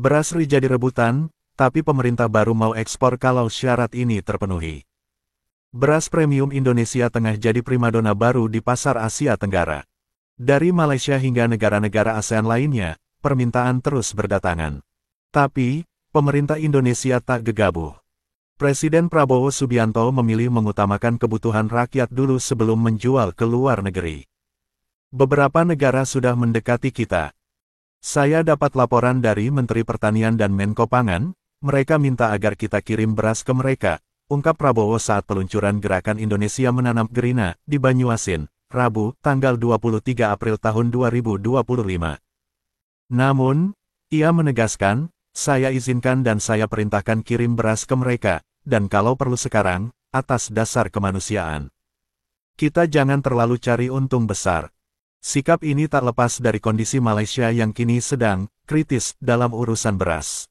Beras jadi rebutan, tapi pemerintah baru mau ekspor kalau syarat ini terpenuhi. Beras premium Indonesia tengah jadi primadona baru di pasar Asia Tenggara. Dari Malaysia hingga negara-negara ASEAN lainnya, permintaan terus berdatangan. Tapi, pemerintah Indonesia tak gegabah. Presiden Prabowo Subianto memilih mengutamakan kebutuhan rakyat dulu sebelum menjual ke luar negeri. Beberapa negara sudah mendekati kita. Saya dapat laporan dari Menteri Pertanian dan Menko Pangan, mereka minta agar kita kirim beras ke mereka, ungkap Prabowo saat peluncuran Gerakan Indonesia Menanam Gerina di Banyuasin, Rabu, tanggal 23 April tahun 2025. Namun, ia menegaskan, saya izinkan dan saya perintahkan kirim beras ke mereka, dan kalau perlu sekarang, atas dasar kemanusiaan. Kita jangan terlalu cari untung besar. Sikap ini tak lepas dari kondisi Malaysia yang kini sedang kritis dalam urusan beras.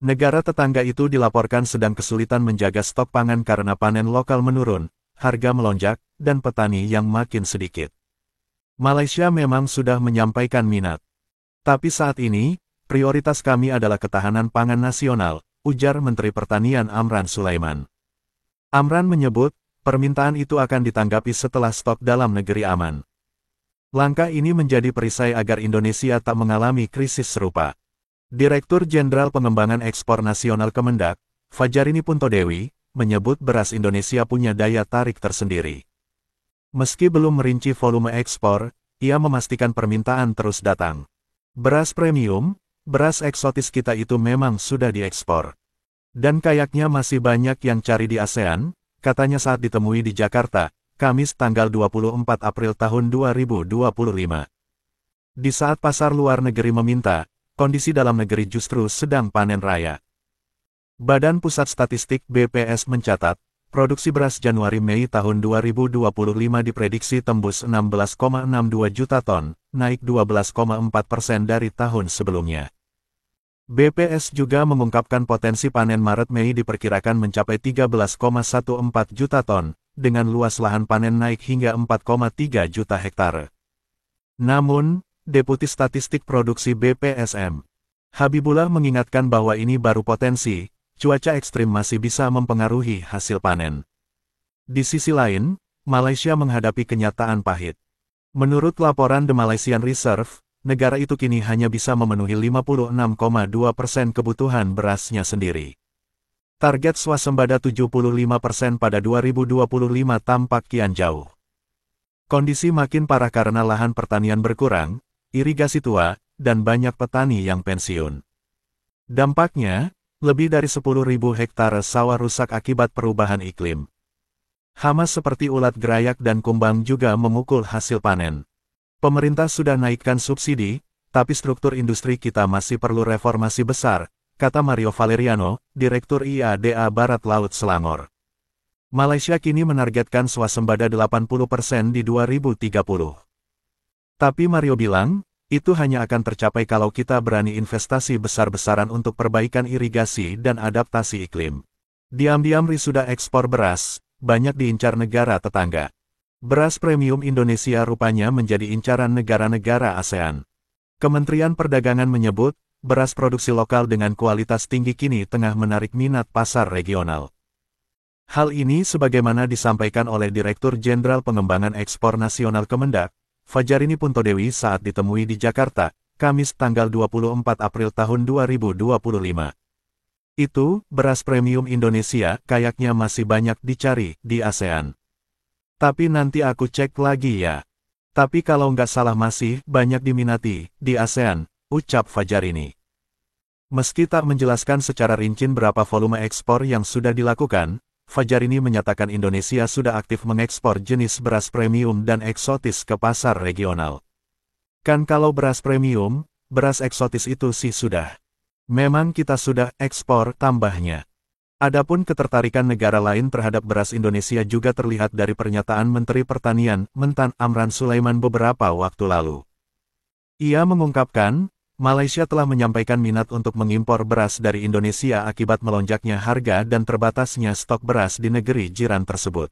Negara tetangga itu dilaporkan sedang kesulitan menjaga stok pangan karena panen lokal menurun, harga melonjak, dan petani yang makin sedikit. Malaysia memang sudah menyampaikan minat. Tapi saat ini, prioritas kami adalah ketahanan pangan nasional, ujar Menteri Pertanian Amran Sulaiman. Amran menyebut, permintaan itu akan ditanggapi setelah stok dalam negeri aman. Langkah ini menjadi perisai agar Indonesia tak mengalami krisis serupa. Direktur Jenderal Pengembangan Ekspor Nasional Kemendak, Fajarini Puntodewi, menyebut beras Indonesia punya daya tarik tersendiri. Meski belum merinci volume ekspor, ia memastikan permintaan terus datang. Beras premium, beras eksotis kita itu memang sudah diekspor. Dan kayaknya masih banyak yang cari di ASEAN, katanya saat ditemui di Jakarta, Kamis tanggal 24 April tahun 2025. Di saat pasar luar negeri meminta, kondisi dalam negeri justru sedang panen raya. Badan Pusat Statistik BPS mencatat, produksi beras Januari-Mei tahun 2025 diprediksi tembus 16,62 juta ton, naik 12,4% dari tahun sebelumnya. BPS juga mengungkapkan potensi panen Maret-Mei diperkirakan mencapai 13,14 juta ton, dengan luas lahan panen naik hingga 4,3 juta hektare. Namun, Deputi Statistik Produksi BPSM, Habibullah mengingatkan bahwa ini baru potensi, cuaca ekstrim masih bisa mempengaruhi hasil panen. Di sisi lain, Malaysia menghadapi kenyataan pahit. Menurut laporan The Malaysian Reserve, negara itu kini hanya bisa memenuhi 56,2% kebutuhan berasnya sendiri. Target swasembada 75% pada 2025 tampak kian jauh. Kondisi makin parah karena lahan pertanian berkurang, irigasi tua, dan banyak petani yang pensiun. Dampaknya, lebih dari 10.000 hektare sawah rusak akibat perubahan iklim. Hama seperti ulat gerayak dan kumbang juga memukul hasil panen. Pemerintah sudah naikkan subsidi, tapi struktur industri kita masih perlu reformasi besar, kata Mario Valeriano, Direktur IADA Barat Laut Selangor. Malaysia kini menargetkan swasembada 80% di 2030. Tapi Mario bilang, itu hanya akan tercapai kalau kita berani investasi besar-besaran untuk perbaikan irigasi dan adaptasi iklim. Diam-diam sudah ekspor beras, banyak diincar negara tetangga. Beras premium Indonesia rupanya menjadi incaran negara-negara ASEAN. Kementerian Perdagangan menyebut, beras produksi lokal dengan kualitas tinggi kini tengah menarik minat pasar regional. Hal ini sebagaimana disampaikan oleh Direktur Jenderal Pengembangan Ekspor Nasional Kemendak, Fajarini Puntodewi saat ditemui di Jakarta, Kamis tanggal 24 April tahun 2025. Itu, beras premium Indonesia kayaknya masih banyak dicari di ASEAN. Tapi nanti aku cek lagi ya. Tapi kalau nggak salah masih banyak diminati di ASEAN, ucap Fajarini. Meski tak menjelaskan secara rinci berapa volume ekspor yang sudah dilakukan, Fajarini menyatakan Indonesia sudah aktif mengekspor jenis beras premium dan eksotis ke pasar regional. Kan kalau beras premium, beras eksotis itu sih sudah. Memang kita sudah ekspor, tambahnya. Adapun ketertarikan negara lain terhadap beras Indonesia juga terlihat dari pernyataan Menteri Pertanian, Mentan Amran Sulaiman beberapa waktu lalu. Ia mengungkapkan, Malaysia telah menyampaikan minat untuk mengimpor beras dari Indonesia akibat melonjaknya harga dan terbatasnya stok beras di negeri jiran tersebut.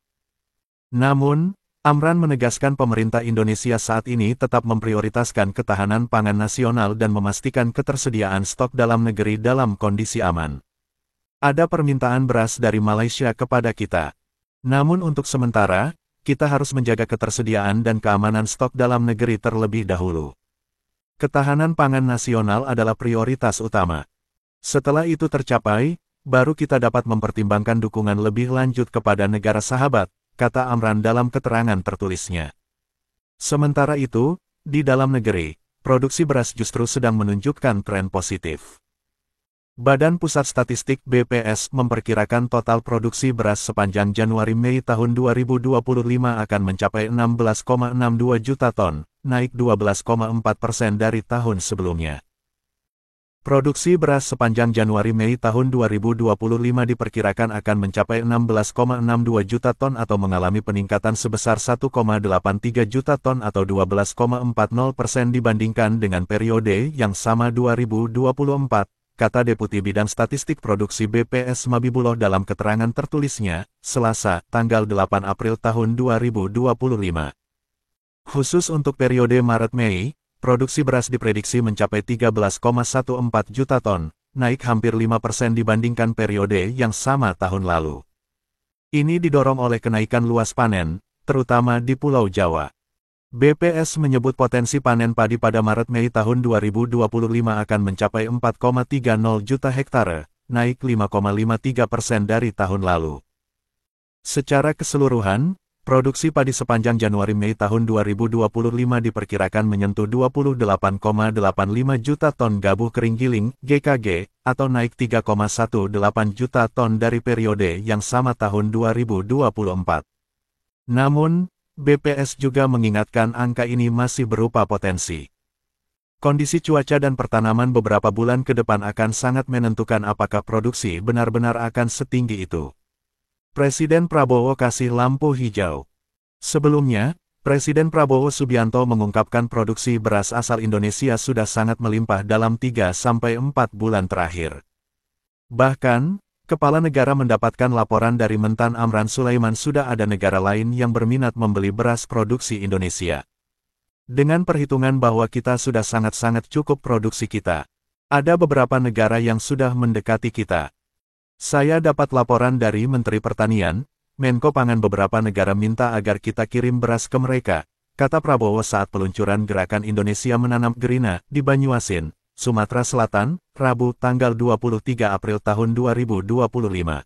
Namun, Amran menegaskan pemerintah Indonesia saat ini tetap memprioritaskan ketahanan pangan nasional dan memastikan ketersediaan stok dalam negeri dalam kondisi aman. Ada permintaan beras dari Malaysia kepada kita. Namun untuk sementara, kita harus menjaga ketersediaan dan keamanan stok dalam negeri terlebih dahulu. Ketahanan pangan nasional adalah prioritas utama. Setelah itu tercapai, baru kita dapat mempertimbangkan dukungan lebih lanjut kepada negara sahabat, kata Amran dalam keterangan tertulisnya. Sementara itu, di dalam negeri, produksi beras justru sedang menunjukkan tren positif. Badan Pusat Statistik BPS memperkirakan total produksi beras sepanjang Januari-Mei tahun 2025 akan mencapai 16,62 juta ton, naik 12,4% dari tahun sebelumnya. Produksi beras sepanjang Januari-Mei tahun 2025 diperkirakan akan mencapai 16,62 juta ton atau mengalami peningkatan sebesar 1,83 juta ton atau 12,40% dibandingkan dengan periode yang sama 2024. Kata Deputi Bidang Statistik Produksi BPS Mabibullah dalam keterangan tertulisnya, Selasa, tanggal 8 April tahun 2025. Khusus untuk periode Maret-Mei, produksi beras diprediksi mencapai 13,14 juta ton, naik hampir 5% dibandingkan periode yang sama tahun lalu. Ini didorong oleh kenaikan luas panen, terutama di Pulau Jawa. BPS menyebut potensi panen padi pada Maret-Mei tahun 2025 akan mencapai 4,30 juta hektare, naik 5,53% dari tahun lalu. Secara keseluruhan, produksi padi sepanjang Januari-Mei tahun 2025 diperkirakan menyentuh 28,85 juta ton gabah kering giling (GKG), atau naik 3,18 juta ton dari periode yang sama tahun 2024. Namun, BPS juga mengingatkan angka ini masih berupa potensi. Kondisi cuaca dan pertanaman beberapa bulan ke depan akan sangat menentukan apakah produksi benar-benar akan setinggi itu. Presiden Prabowo kasih lampu hijau. Sebelumnya, Presiden Prabowo Subianto mengungkapkan produksi beras asal Indonesia sudah sangat melimpah dalam 3-4 bulan terakhir. Bahkan, Kepala negara mendapatkan laporan dari Mentan Amran Sulaiman sudah ada negara lain yang berminat membeli beras produksi Indonesia. Dengan perhitungan bahwa kita sudah sangat-sangat cukup produksi kita, ada beberapa negara yang sudah mendekati kita. Saya dapat laporan dari Menteri Pertanian, Menko Pangan beberapa negara minta agar kita kirim beras ke mereka, kata Prabowo saat peluncuran gerakan Indonesia Menanam Gerina di Banyuasin, Sumatera Selatan, Rabu tanggal 23 April tahun 2025.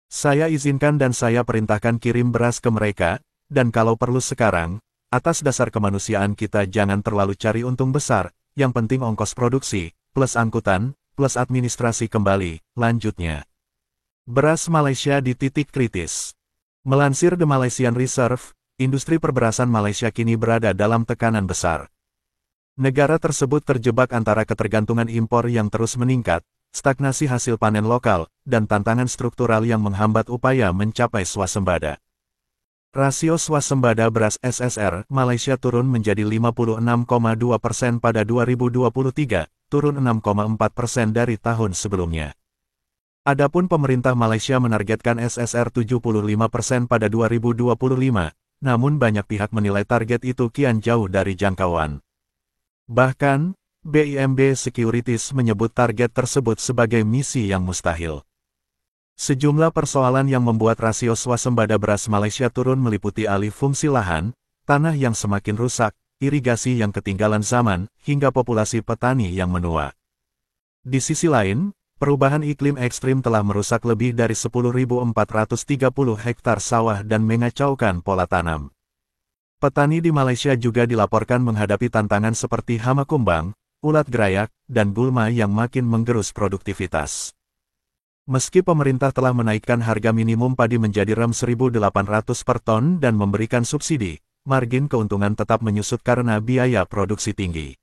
Saya izinkan dan saya perintahkan kirim beras ke mereka, dan kalau perlu sekarang, atas dasar kemanusiaan kita jangan terlalu cari untung besar, yang penting ongkos produksi, plus angkutan, plus administrasi kembali, lanjutnya. Beras Malaysia di titik kritis. Melansir The Malaysian Reserve, industri perberasan Malaysia kini berada dalam tekanan besar. Negara tersebut terjebak antara ketergantungan impor yang terus meningkat, stagnasi hasil panen lokal, dan tantangan struktural yang menghambat upaya mencapai swasembada. Rasio swasembada beras SSR Malaysia turun menjadi 56,2% pada 2023, turun 6,4% dari tahun sebelumnya. Adapun pemerintah Malaysia menargetkan SSR 75% pada 2025, namun banyak pihak menilai target itu kian jauh dari jangkauan. Bahkan, BIMB Securities menyebut target tersebut sebagai misi yang mustahil. Sejumlah persoalan yang membuat rasio swasembada beras Malaysia turun meliputi alih fungsi lahan, tanah yang semakin rusak, irigasi yang ketinggalan zaman, hingga populasi petani yang menua. Di sisi lain, perubahan iklim ekstrim telah merusak lebih dari 10.430 hektar sawah dan mengacaukan pola tanam. Petani di Malaysia juga dilaporkan menghadapi tantangan seperti hama kumbang, ulat gerayak, dan gulma yang makin menggerus produktivitas. Meski pemerintah telah menaikkan harga minimum padi menjadi Rp1.800 per ton dan memberikan subsidi, margin keuntungan tetap menyusut karena biaya produksi tinggi.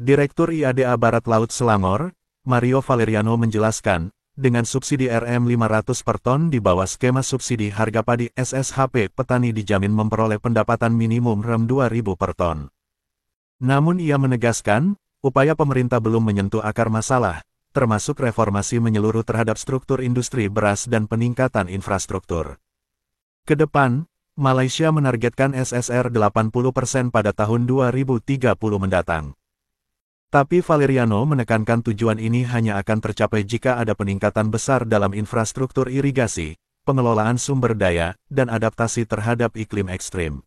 Direktur IADA Barat Laut Selangor, Mario Valeriano menjelaskan, dengan subsidi Rp500 per ton di bawah skema subsidi harga padi SSHP, petani dijamin memperoleh pendapatan minimum Rp2.000 per ton. Namun ia menegaskan, upaya pemerintah belum menyentuh akar masalah, termasuk reformasi menyeluruh terhadap struktur industri beras dan peningkatan infrastruktur. Ke depan, Malaysia menargetkan SSR 80% pada tahun 2030 mendatang. Tapi Valeriano menekankan tujuan ini hanya akan tercapai jika ada peningkatan besar dalam infrastruktur irigasi, pengelolaan sumber daya, dan adaptasi terhadap iklim ekstrim.